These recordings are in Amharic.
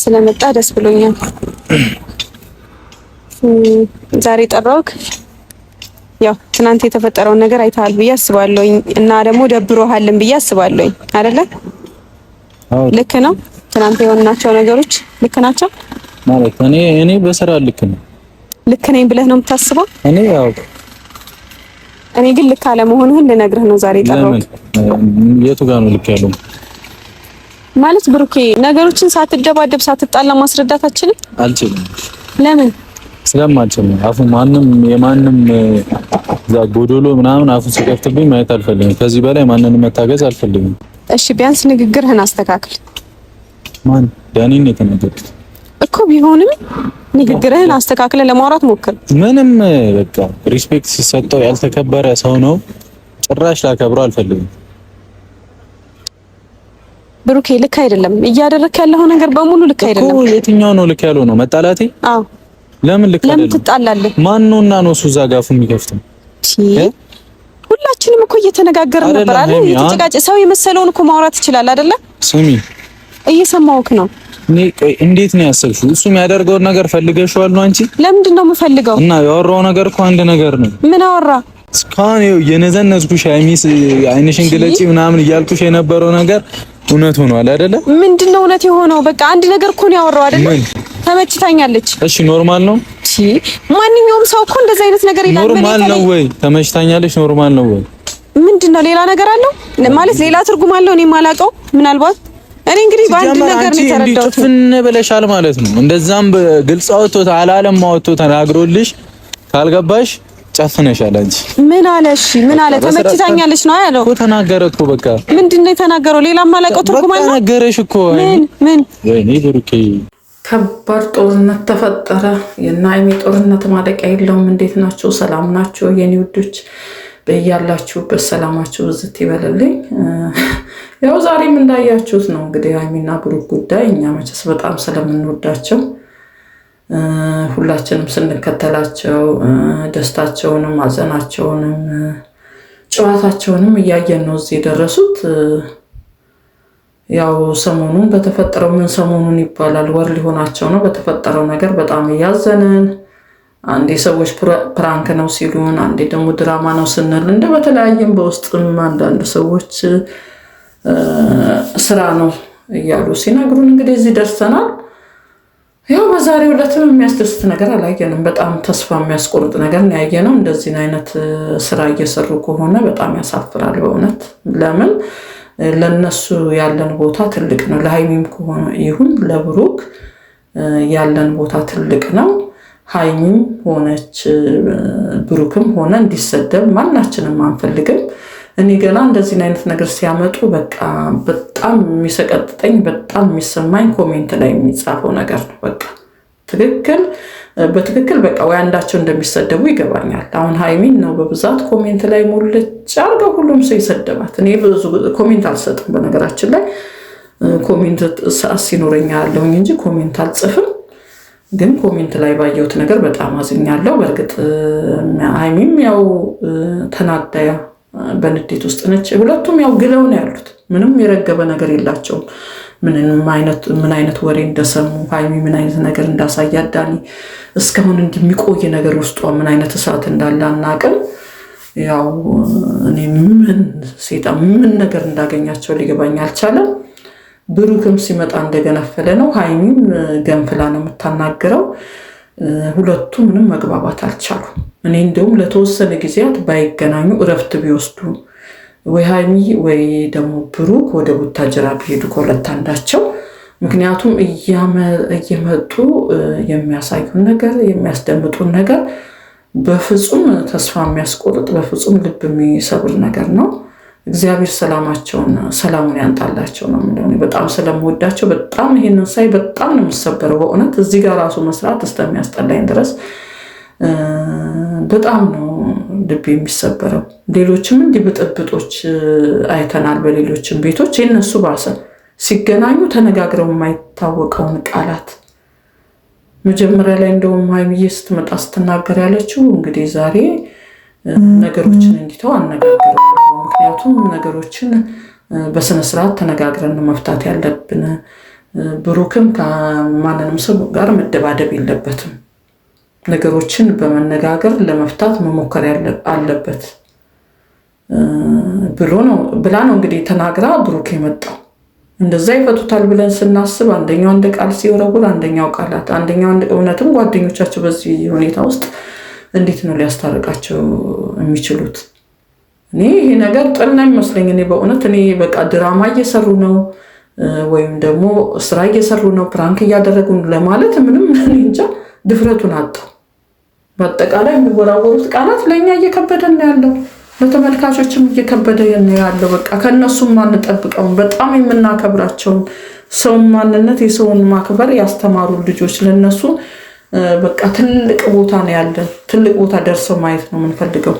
ስለመጣ ደስ ብሎኛል። ዛሬ ጠራውክ ያው ትናንት የተፈጠረውን ነገር አይተሃል ብዬ አስባለሁ እና ደግሞ ደብሮሃልን ብዬ አስባለሁ አይደለ? ልክ ነው። ትናንት የሆናቸው ነገሮች ልክ ናቸው ማለት እኔ በስራ ልክ ነኝ ብለህ ነው የምታስበው? እኔ ግን ልክ አለመሆንህን ልነግርህ ነው ዛሬ ጠራውክ። የቱ ጋር ነው ልክ ያለው? ማለት ብሩኬ ነገሮችን ሳትደባደብ ሳትጣላ ማስረዳት አልችልም። ለምን? ስለማልችል አፉ ማንም የማንም ጎዶሎ ምናምን አፉ ሲከፍትብኝ ማየት አልፈልግም። ከዚህ በላይ ማንንም መታገዝ አልፈልግም። እሺ ቢያንስ ንግግርህን አስተካክል። ማን ዳኒን የተናገርኩት እኮ ቢሆንም ንግግርህን አስተካክለ ለማውራት ሞክር። ምንም በቃ ሪስፔክት ሲሰጠው ያልተከበረ ሰው ነው። ጭራሽ ላከብረው አልፈልግም። ብሩኬ ልክ አይደለም እያደረክ ያለው ነገር በሙሉ ልክ አይደለም እኮ። የትኛው ነው ልክ ያለው ነው? መጣላቴ? አዎ ለምን ልክ አይደለም? ለምን ትጣላለህ? ማን ነውና ነው እሱ እዛ ጋር አፉ የሚከፍተው? ሁላችንም እኮ እየተነጋገርን ነበር አይደል? የተጨቃጨ ሰው የመሰለውን እኮ ማውራት ይችላል አይደለ? ስሚ እየሰማሁህ ነው። እንዴት ነው ያሰብሽው? እሱ የሚያደርገውን ነገር ፈልገሽዋል ነው አንቺ? ለምንድን ነው የምፈልገው? እና ያወራው ነገር እኮ አንድ ነገር ነው። ምን አወራ? እስካሁን የነዘነዝኩሽ አይሚስ አይንሽን ግለጪ ምናምን እያልኩሽ የነበረው ነገር እውነት ሆኗል አይደለ? ምንድነው እውነት የሆነው? በቃ አንድ ነገር እኮ ነው ያወራው አይደለ? ተመችታኛለች። እሺ ኖርማል ነው? ማንኛውም ሰው እኮ እንደዛ አይነት ነገር ይላል። ኖርማል ነው ወይ? ተመችታኛለች ኖርማል ነው ወይ? ምንድነው ሌላ ነገር አለው ማለት ሌላ ትርጉም አለው እኔ ማላውቀው ምናልባት እኔ እንግዲህ በአንድ ነገር ነው የተረዳሁት። ጭፍን ብለሻል ማለት ነው። እንደዛም ግልጽ አውጥቶ አላለም አውጥቶ ተናግሮልሽ ካልገባሽ ጨፍነሻል አንቺ። ምን አለ? እሺ ምን አለ? ተመችታኛለች ነው ያለው እኮ። ተናገረ እኮ በቃ። ምንድነው የተናገረው? ሌላ ማላውቀው ትርጉም አለው? ተናገረሽ እኮ። ምን ወይኔ ብሩኬ፣ ከባድ ጦርነት ተፈጠረ። የናይሚ ጦርነት ማለቂያ የለውም። እንዴት ናችሁ? ሰላም ናችሁ የኔ ውዶች? በእያላችሁበት ሰላማችሁ ብዝት ይበልልኝ። ያው ዛሬም እንዳያችሁት ነው እንግዲህ ሃይሚና ብሩክ ጉዳይ። እኛ መቼስ በጣም ስለምንወዳቸው ሁላችንም ስንከተላቸው ደስታቸውንም አዘናቸውንም ጨዋታቸውንም እያየን ነው እዚህ የደረሱት። ያው ሰሞኑን በተፈጠረው ሰሞኑን ይባላል ወር ሊሆናቸው ነው በተፈጠረው ነገር በጣም እያዘንን፣ አንዴ ሰዎች ፕራንክ ነው ሲሉን፣ አንዴ ደግሞ ድራማ ነው ስንል እንደ በተለያየም በውስጥም አንዳንድ ሰዎች ስራ ነው እያሉ ሲነግሩን እንግዲህ እዚህ ደርሰናል። ያው በዛሬው ዕለትም የሚያስደስት ነገር አላየንም። በጣም ተስፋ የሚያስቆርጥ ነገር ነው ያየነው። እንደዚህ አይነት ስራ እየሰሩ ከሆነ በጣም ያሳፍራል በእውነት። ለምን ለነሱ ያለን ቦታ ትልቅ ነው። ለሃይሚም ከሆነ ይሁን ለብሩክ ያለን ቦታ ትልቅ ነው። ሃይሚም ሆነች ብሩክም ሆነ እንዲሰደብ ማናችንም አንፈልግም። እኔ ገና እንደዚህ አይነት ነገር ሲያመጡ በቃ በጣም የሚሰቀጥጠኝ በጣም የሚሰማኝ ኮሜንት ላይ የሚጻፈው ነገር ነው። በቃ በትክክል በቃ ወይ አንዳቸው እንደሚሰደቡ ይገባኛል። አሁን ሃይሚን ነው በብዛት ኮሜንት ላይ ሞልጭ አርገው ሁሉም ሰው ይሰደባት። እኔ ብዙ ኮሜንት አልሰጥም በነገራችን ላይ ኮሜንት ሰዓት ሲኖረኛ ያለሁኝ እንጂ ኮሜንት አልጽፍም። ግን ኮሜንት ላይ ባየሁት ነገር በጣም አዝኛለሁ። በእርግጥ ሃይሚም ያው ተናዳያ በንዴት ውስጥ ነች። ሁለቱም ያው ግለው ነው ያሉት። ምንም የረገበ ነገር የላቸውም። ምን አይነት ወሬ እንደሰሙ ሃይሚ ምን አይነት ነገር እንዳሳያት ዳኒ እስካሁን እንደሚቆይ ነገር ውስጧ ምን አይነት እሳት እንዳለ አናውቅም። ያው እኔ ምን ነገር እንዳገኛቸው ሊገባኝ አልቻለም። ብሩክም ሲመጣ እንደገነፈለ ነው። ሃይሚም ገንፍላ ነው የምታናገረው። ሁለቱ ምንም መግባባት አልቻሉም። እኔ እንደውም ለተወሰነ ጊዜያት ባይገናኙ እረፍት ቢወስዱ ወይ ሃይሚ ወይ ደግሞ ብሩክ ወደ ቡታጅራ ቢሄዱ ከሁለት አንዳቸው። ምክንያቱም እየመጡ የሚያሳዩን ነገር የሚያስደምጡን ነገር በፍጹም ተስፋ የሚያስቆርጥ በፍጹም ልብ የሚሰብር ነገር ነው። እግዚአብሔር ሰላሙን ያንጣላቸው ነው የምለው። በጣም ስለምወዳቸው በጣም ይሄንን ሳይ በጣም ነው የምሰበረው በእውነት። እዚህ ጋር ራሱ መስራት እስከሚያስጠላኝ ድረስ በጣም ነው ልብ የሚሰበረው። ሌሎችም እንዲህ ብጥብጦች አይተናል በሌሎችም ቤቶች። የነሱ ባሰ። ሲገናኙ ተነጋግረው የማይታወቀውን ቃላት መጀመሪያ ላይ እንደውም ሃይሚዬ ስትመጣ ስትናገር ያለችው እንግዲህ ዛሬ ነገሮችን እንዲተው አነጋገረው። ምክንያቱም ነገሮችን በስነ ስርዓት ተነጋግረን መፍታት ያለብን። ብሩክም ከማንንም ሰው ጋር መደባደብ የለበትም። ነገሮችን በመነጋገር ለመፍታት መሞከር አለበት ብላ ነው እንግዲህ ተናግራ ብሩክ የመጣው። እንደዛ ይፈቱታል ብለን ስናስብ አንደኛው አንድ ቃል ሲወረውር አንደኛው ቃላት፣ አንደኛው እውነትም ጓደኞቻቸው በዚህ ሁኔታ ውስጥ እንዴት ነው ሊያስታርቃቸው የሚችሉት? እኔ ይሄ ነገር ጥል ነው የሚመስለኝ። እኔ በእውነት በቃ ድራማ እየሰሩ ነው ወይም ደግሞ ስራ እየሰሩ ነው፣ ፕራንክ እያደረጉ ለማለት ምንም እንጃ ድፍረቱን አጣው። በአጠቃላይ የሚወራወሩት ቃላት ለእኛ እየከበደን ነው ያለው፣ ለተመልካቾችም እየከበደ ነው ያለው። በቃ ከእነሱም አንጠብቀውም። በጣም የምናከብራቸውን ሰውን ማንነት የሰውን ማክበር ያስተማሩ ልጆች ለነሱ በቃ ትልቅ ቦታ ነው ያለን። ትልቅ ቦታ ደርሰው ማየት ነው የምንፈልገው።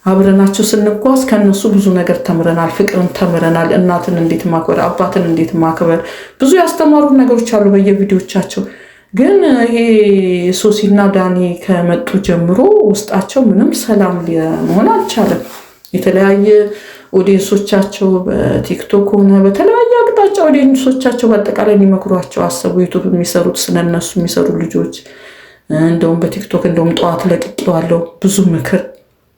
አብረናቸው ስንጓዝ ከነሱ ብዙ ነገር ተምረናል። ፍቅርን ተምረናል። እናትን እንዴት ማክበር፣ አባትን እንዴት ማክበር፣ ብዙ ያስተማሩ ነገሮች አሉ በየቪዲዮቻቸው። ግን ይሄ ሶሲና ዳኒ ከመጡ ጀምሮ ውስጣቸው ምንም ሰላም ሊሆን አልቻለም። የተለያየ ኦዲየንሶቻቸው በቲክቶክ ሆነ በተለያየ አቅጣጫ ኦዲየንሶቻቸው በአጠቃላይ ሊመክሯቸው አሰቡ። ዩቱብ የሚሰሩት ስለነሱ የሚሰሩ ልጆች እንደውም በቲክቶክ እንደውም ጠዋት ለቅቄዋለሁ ብዙ ምክር።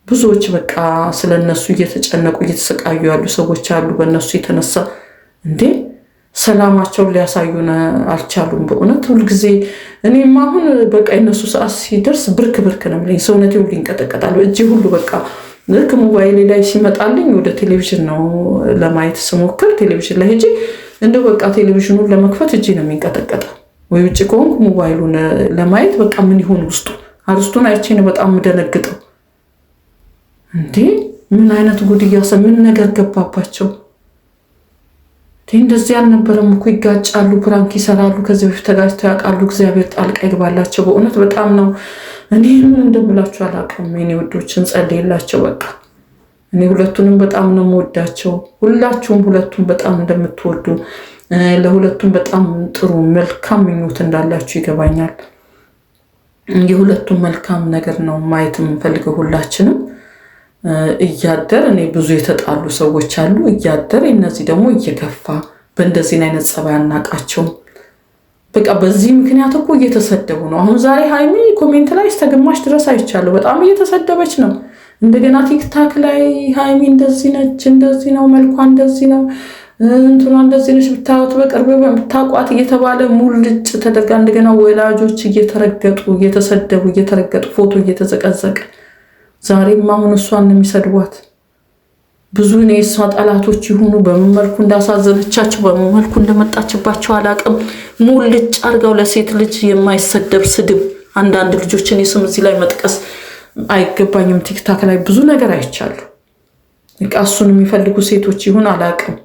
ብዙዎች በቃ ስለነሱ እየተጨነቁ እየተሰቃዩ ያሉ ሰዎች አሉ። በእነሱ የተነሳ ሰላማቸውን ሊያሳዩን አልቻሉም። በእውነት ሁልጊዜ እኔም አሁን በቃ የነሱ ሰዓት ሲደርስ ብርክ ነው የሚለኝ። ሰውነቴ ሁሉ ይንቀጠቀጣል። እጄ ሁሉ በቃ ልክ ሞባይሌ ላይ ሲመጣልኝ ወደ ቴሌቪዥን ነው ለማየት ስሞክር፣ ቴሌቪዥን ላይ ሄጄ እንደው በቃ ቴሌቪዥኑን ለመክፈት እጄ ነው የሚንቀጠቀጠው። ወይ ውጭ ከሆንኩ ሞባይሉን ለማየት በቃ ምን ይሆን ውስጡ አርስቱን አይቼ ነው በጣም የምደነግጠው። ምን አይነት ጉድ ምን ነገር ገባባቸው? እንደዚህ አልነበረም እኮ። ይጋጫሉ፣ ፕራንክ ይሰራሉ፣ ከዚህ በፊት ተጋጭተው ያውቃሉ። እግዚአብሔር ጣልቃ ይግባላቸው። በእውነት በጣም ነው እኔ ምን እንደምላችሁ አላውቅም። እኔ ወዶችን ጸልይላቸው። በቃ እኔ ሁለቱንም በጣም ነው የምወዳቸው። ሁላችሁም ሁለቱም በጣም እንደምትወዱ ለሁለቱም በጣም ጥሩ መልካም ምኞት እንዳላችሁ ይገባኛል። የሁለቱም መልካም ነገር ነው ማየት የምንፈልገው ሁላችንም። እያደር እኔ ብዙ የተጣሉ ሰዎች አሉ። እያደር እነዚህ ደግሞ እየገፋ በእንደዚህ አይነት ጸባይ አናቃቸው። በቃ በዚህ ምክንያት እኮ እየተሰደቡ ነው። አሁን ዛሬ ሃይሚ ኮሜንት ላይ እስከ ግማሽ ድረስ አይቻለሁ። በጣም እየተሰደበች ነው። እንደገና ቲክታክ ላይ ሃይሚ እንደዚህ ነች፣ እንደዚህ ነው መልኳ፣ እንደዚህ ነው እንትኗ፣ እንደዚህ ነች፣ ብታዩት በቅርብ ብታቋት እየተባለ ሙልጭ ተደርጋ እንደገና ወላጆች እየተረገጡ እየተሰደቡ እየተረገጡ ፎቶ እየተዘቀዘቀ ዛሬም አሁን እሷን የሚሰድቧት ብዙ የእሷ ጠላቶች ይሁኑ በምን መልኩ እንዳሳዘነቻቸው በምን መልኩ እንደመጣችባቸው አላቅም። ሙልጭ አርጋው ለሴት ልጅ የማይሰደብ ስድብ። አንዳንድ ልጆችን የስም እዚህ ላይ መጥቀስ አይገባኝም። ቲክታክ ላይ ብዙ ነገር አይቻለሁ። እሱን የሚፈልጉ ሴቶች ይሁን አላቅም።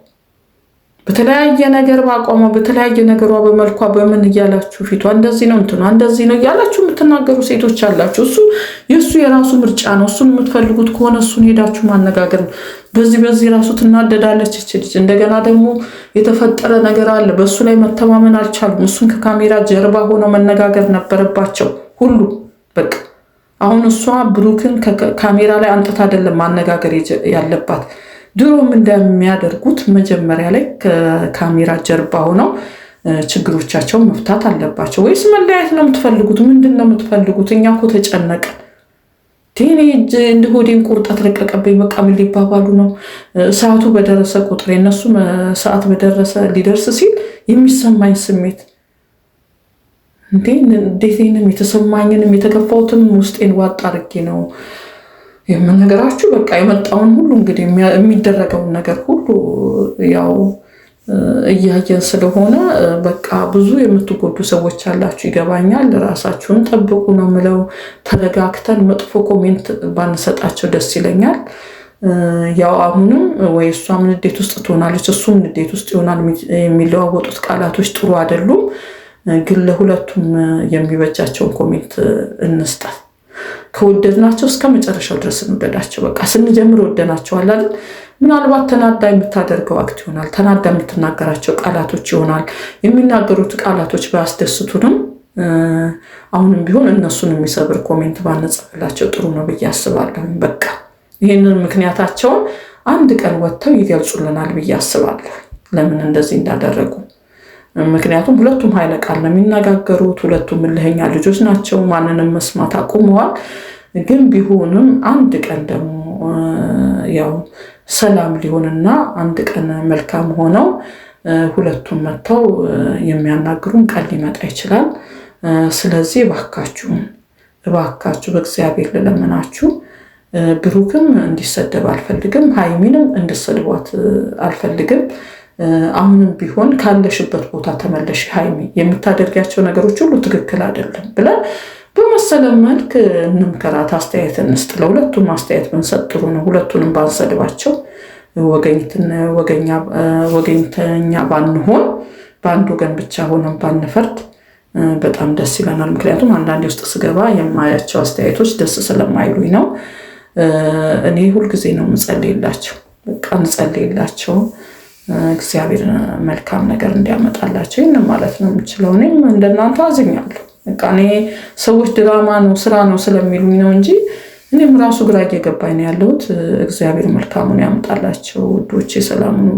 በተለያየ ነገር ባቋሟ በተለያየ ነገሯ በመልኳ በምን እያላችሁ ፊቷ እንደዚህ ነው እንትኗ እንደዚህ ነው እያላችሁ የምትናገሩ ሴቶች አላችሁ። እሱ የእሱ የራሱ ምርጫ ነው። እሱን የምትፈልጉት ከሆነ እሱን ሄዳችሁ ማነጋገር ነው። በዚህ ራሱ ትናደዳለች እች ልጅ። እንደገና ደግሞ የተፈጠረ ነገር አለ። በእሱ ላይ መተማመን አልቻሉም። እሱን ከካሜራ ጀርባ ሆነው መነጋገር ነበረባቸው ሁሉ። በቃ አሁን እሷ ብሩክን ከካሜራ ላይ አንጥታ አይደለም ማነጋገር ያለባት። ድሮም እንደሚያደርጉት መጀመሪያ ላይ ከካሜራ ጀርባ ሆነው ችግሮቻቸውን መፍታት አለባቸው። ወይስ መለያየት ነው የምትፈልጉት? ምንድን ነው የምትፈልጉት? እኛ እኮ ተጨነቀ እንደ ሆዴን ቁርጠት ለቀቀብኝ። በቃ ምን ሊባባሉ ነው? ሰዓቱ በደረሰ ቁጥር የነሱ ሰዓት ሊደርስ ሲል የሚሰማኝ ስሜት እንዴትንም የተሰማኝንም የተከፋሁትም ውስጤን ዋጥ አድርጌ ነው የምነግራችሁ። በቃ የመጣውን ሁሉ እንግዲህ የሚደረገውን ነገር ሁሉ ያው እያየን ስለሆነ በቃ ብዙ የምትጎዱ ሰዎች አላችሁ፣ ይገባኛል። ራሳችሁን ጠብቁ ነው ምለው። ተረጋግተን መጥፎ ኮሜንት ባንሰጣቸው ደስ ይለኛል። ያው አሁንም ወይ እሷም ንዴት ውስጥ ትሆናለች እሱም ንዴት ውስጥ ይሆናል። የሚለዋወጡት ቃላቶች ጥሩ አይደሉም። ግን ለሁለቱም የሚበጃቸውን ኮሜንት እንስጣት። ከወደድናቸው እስከ መጨረሻው ድረስ እንወደዳቸው። በቃ ስንጀምር ወደናቸዋል አይደል? ምናልባት ተናዳ የምታደርገው አክት ይሆናል። ተናዳ የምትናገራቸው ቃላቶች ይሆናል። የሚናገሩት ቃላቶች ባያስደስቱንም አሁንም ቢሆን እነሱን የሚሰብር ኮሜንት ባንጽፍላቸው ጥሩ ነው ብዬ አስባለሁ። በቃ ይህንን ምክንያታቸውን አንድ ቀን ወጥተው ይገልጹልናል ብዬ አስባለሁ ለምን እንደዚህ እንዳደረጉ። ምክንያቱም ሁለቱም ኃይለ ቃል ነው የሚነጋገሩት። ሁለቱም እልህኛ ልጆች ናቸው። ማንንም መስማት አቁመዋል። ግን ቢሆንም አንድ ቀን ደግሞ ያው ሰላም ሊሆንና አንድ ቀን መልካም ሆነው ሁለቱም መጥተው የሚያናግሩን ቀን ሊመጣ ይችላል። ስለዚህ እባካችሁ በእግዚአብሔር ልለምናችሁ፣ ብሩክም እንዲሰደብ አልፈልግም፣ ሃይሚንም እንድሰድቧት አልፈልግም። አሁንም ቢሆን ካለሽበት ቦታ ተመለሽ ሃይሚ፣ የምታደርጊያቸው ነገሮች ሁሉ ትክክል አይደለም ብለን በመሰለ መልክ እንምከራት፣ አስተያየት እንስጥ። ለሁለቱም አስተያየት ብንሰጥ ጥሩ ነው። ሁለቱንም ባንሰድባቸው፣ ወገኝተኛ ባንሆን፣ በአንድ ወገን ብቻ ሆነን ባንፈርድ በጣም ደስ ይለናል። ምክንያቱም አንዳንዴ ውስጥ ስገባ የማያቸው አስተያየቶች ደስ ስለማይሉኝ ነው። እኔ ሁልጊዜ ነው ምጸልይላቸው፣ በቃ እንጸልይላቸው፣ እግዚአብሔር መልካም ነገር እንዲያመጣላቸው። ይህን ማለት ነው የምችለው። እኔም እንደናንተ አዝኛለሁ። በቃ እኔ ሰዎች ድራማ ነው ስራ ነው ስለሚሉኝ ነው እንጂ እኔም ራሱ ግራ እየገባኝ ነው ያለሁት። እግዚአብሔር መልካሙን ያመጣላቸው። ውዶቼ ሰላም ነው።